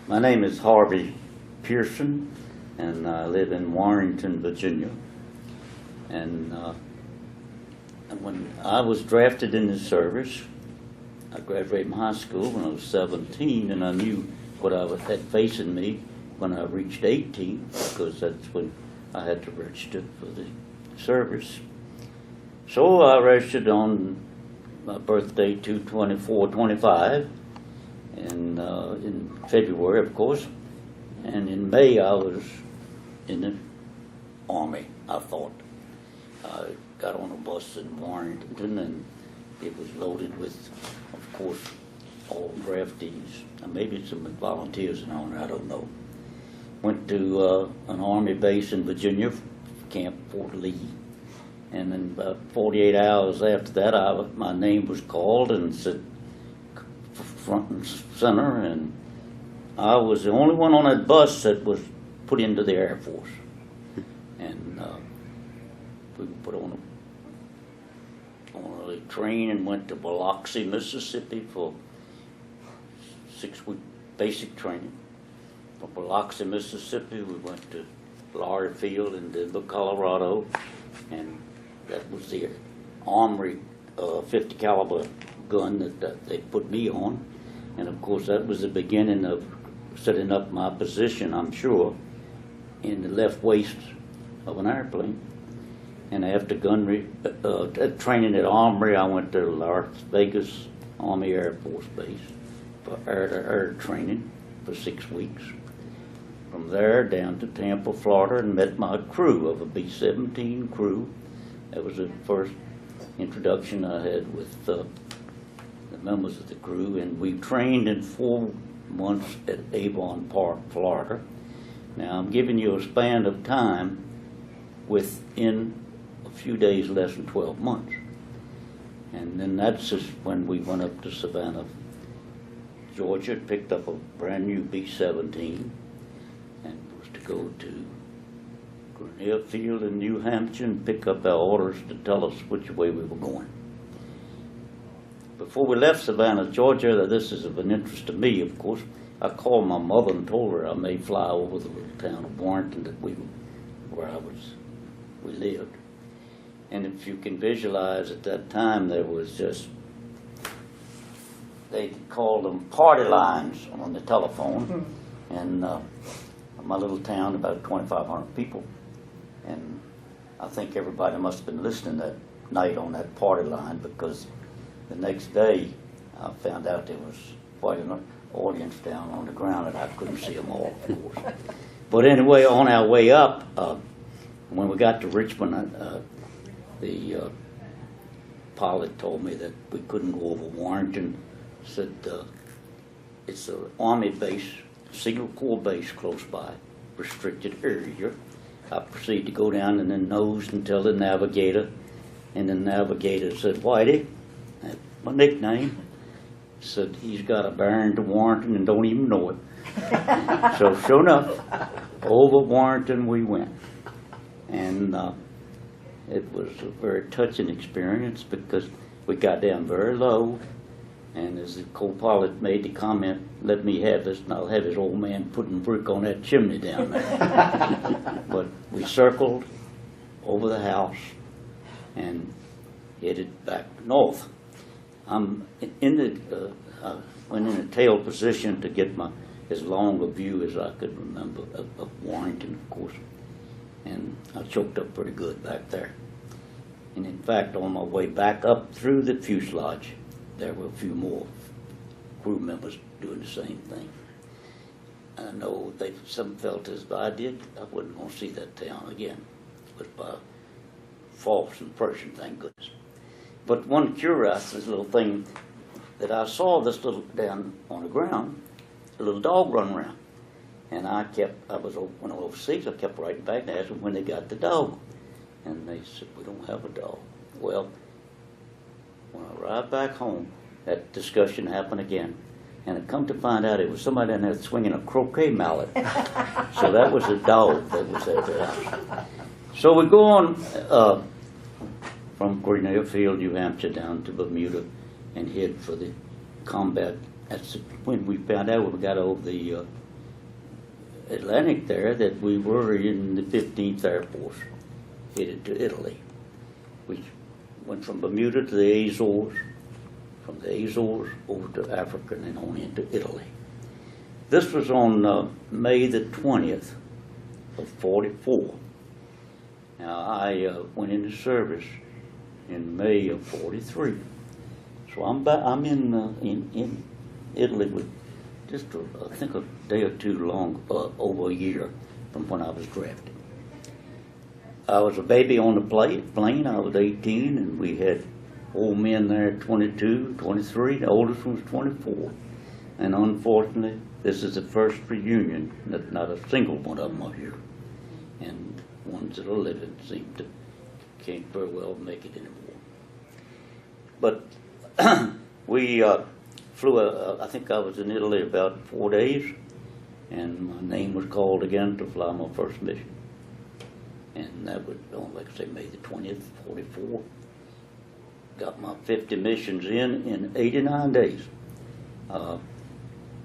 My name is Harvey Pearson, and I live in Warrenton, Virginia. And when I was drafted in the service, I graduated from high school when I was 17, and I knew what I had facing me when I reached 18, because that's when I had to register for the service. So I registered on my birthday, 2/24/25, and in February, of course, and in May I was in the Army. I thought I got on a bus in Warrenton, and it was loaded with, of course, all draftees. Maybe some volunteers and all, I don't know. Went to an Army base in Virginia, Camp Fort Lee, and then about 48 hours after that, my name was called and said front and center, and I was the only one on that bus that was put into the Air Force. And we put on a train and went to Biloxi, Mississippi for 6-week basic training. From Biloxi, Mississippi, we went to Lowry Field in Denver, Colorado, and that was the Armory 50 caliber gun that they put me on. And of course that was the beginning of setting up my position, I'm sure, in the left waist of an airplane. And after training at Armory, I went to Las Vegas Army Air Force Base for air training for 6 weeks. From there down to Tampa, Florida, and met my crew of a B-17 crew. That was the first introduction I had with the members of the crew, and we trained in 4 months at Avon Park, Florida. Now I'm giving you a span of time within a few days, less than 12 months. And then that's just when we went up to Savannah, Georgia, picked up a brand new B-17, and was to go to Grinnell Field in New Hampshire and pick up our orders to tell us which way we were going. Before we left Savannah, Georgia, this is of an interest to me, of course, I called my mother and told her I may fly over the little town of Warrenton where we lived. And if you can visualize, at that time there was just, they called them party lines on the telephone. And my little town, about 2,500 people. And I think everybody must have been listening that night on that party line, because the next day I found out there was quite an audience down on the ground, and I couldn't see them all, of course. But anyway, on our way up, when we got to Richmond, the pilot told me that we couldn't go over Warrenton. Said it's an Army base, single corps base close by, restricted area. I proceeded to go down and then nosed and tell the navigator, and the navigator said, "Whitey," that's my nickname, said, "he's got a bearing to Warrenton and don't even know it." So sure enough, over Warrenton we went. And it was a very touching experience, because we got down very low, and as the co-pilot made the comment, "Let me have this, and I'll have his old man putting brick on that chimney down there." But we circled over the house and headed back north. I'm I went in a tail position to get as long a view as I could remember of Warrenton, of course. And I choked up pretty good back there. And in fact, on my way back up through the fuselage, there were a few more crew members doing the same thing. I know some felt as I did, I wasn't going to see that town again. It was by false impression, thank goodness. But one curious little thing that I saw, this little down on the ground, a little dog run around. And when I was overseas, I kept writing back and asking when they got the dog. And they said, "We don't have a dog." Well, when I arrived back home, that discussion happened again. And I come to find out it was somebody in there swinging a croquet mallet. So that was a dog that was at the house. So we go on from Grinnell Field, New Hampshire, down to Bermuda, and head for the combat that's when we found out when we got over the Atlantic there that we were in the 15th Air Force, headed to Italy. We went from Bermuda to the Azores, from the Azores over to Africa, and then on into Italy. This was on May the 20th of 44. Now, I went into service in May of 43. So I'm in Italy with just, I think, a day or two long, over a year from when I was drafted. I was a baby on the plane. I was 18, and we had old men there, 22, 23. The oldest one was 24. And unfortunately, this is the first reunion that not a single one of them are here. And ones that are living seem to can't very well make it anymore. But we flew, I think I was in Italy about 4 days, and my name was called again to fly my first mission. And that was, like I say, May the 20th, 44. Got my 50 missions in 89 days. Of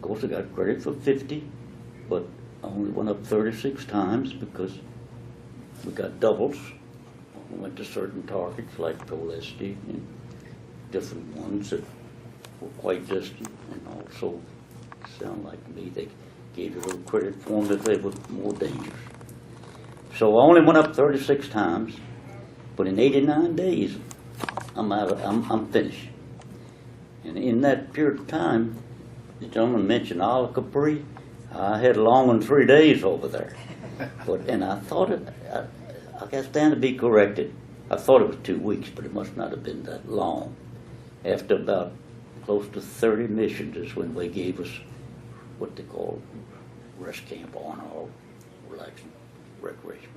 course, I got credit for 50, but I only went up 36 times because we got doubles. We went to certain targets like Tolesti and different ones that were quite distant, and also sound like me, they gave you a little credit for them that they were more dangerous. So I only went up 36 times, but in 89 days, I'm finished. And in that period of time, the gentleman mentioned Isle of Capri. I had long on 3 days over there. And I thought I got stand to be corrected. I thought it was 2 weeks, but it must not have been that long. After about close to 30 missions is when they gave us what they call rest camp on or relaxing recreation.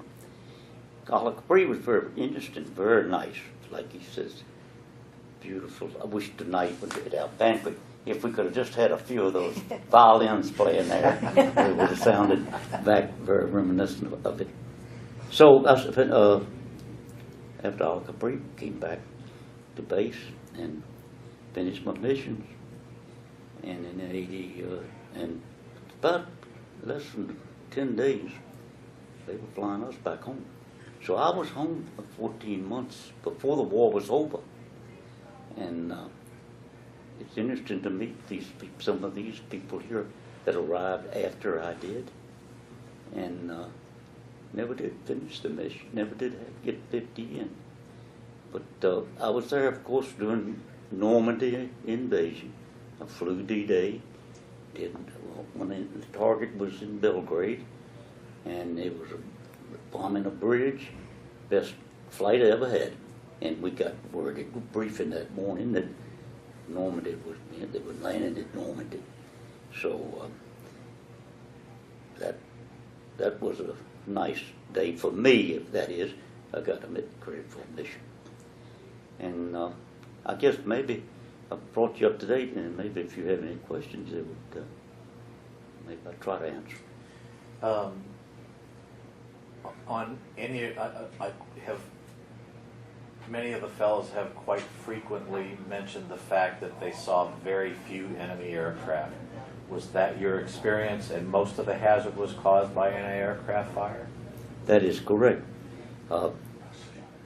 Isle of Capri was very interesting, very nice. Like he says, beautiful. I wish tonight would be our banquet. If we could have just had a few of those violins playing there, it would have sounded back very reminiscent of it. So after Isle of Capri, came back to base and finished my missions. And in 80, and about less than 10 days, they were flying us back home. So I was home for 14 months before the war was over. And it's interesting to meet some of these people here that arrived after I did, and never did finish the mission, never did get 50 in. But I was there, of course, during Normandy invasion. I flew D-Day, when the target was in Belgrade, and it was bombing a bridge, best flight I ever had. And we got word, briefing that morning that Normandy was, they were landing at Normandy. So that was a nice day for me, if that is. I got credit for a mission. And I guess maybe I brought you up to date, and maybe if you have any questions, it would, maybe I'll try to answer. On any, I have, many of the fellows have quite frequently mentioned the fact that they saw very few enemy aircraft. Was that your experience, and most of the hazard was caused by anti-aircraft fire? That is correct. I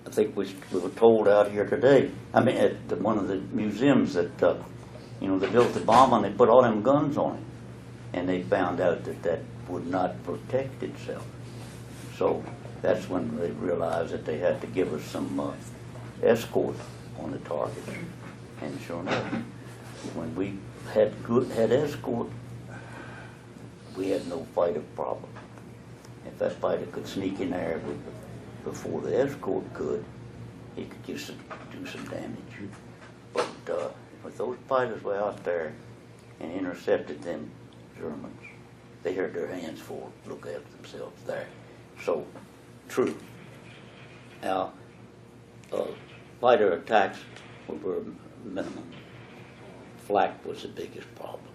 think we were told out here today, I mean at one of the museums, that they built the bomb and they put all them guns on it, and they found out that would not protect itself. So that's when they realized that they had to give us some escort on the target. And sure enough, when we had escort, we had no fighter problem. If that fighter could sneak in there before the escort could, he could do some damage. But if those fighters were out there and intercepted them Germans, they had their hands full to look after themselves there. So, true. Now, fighter attacks were minimum. Flak was the biggest problem.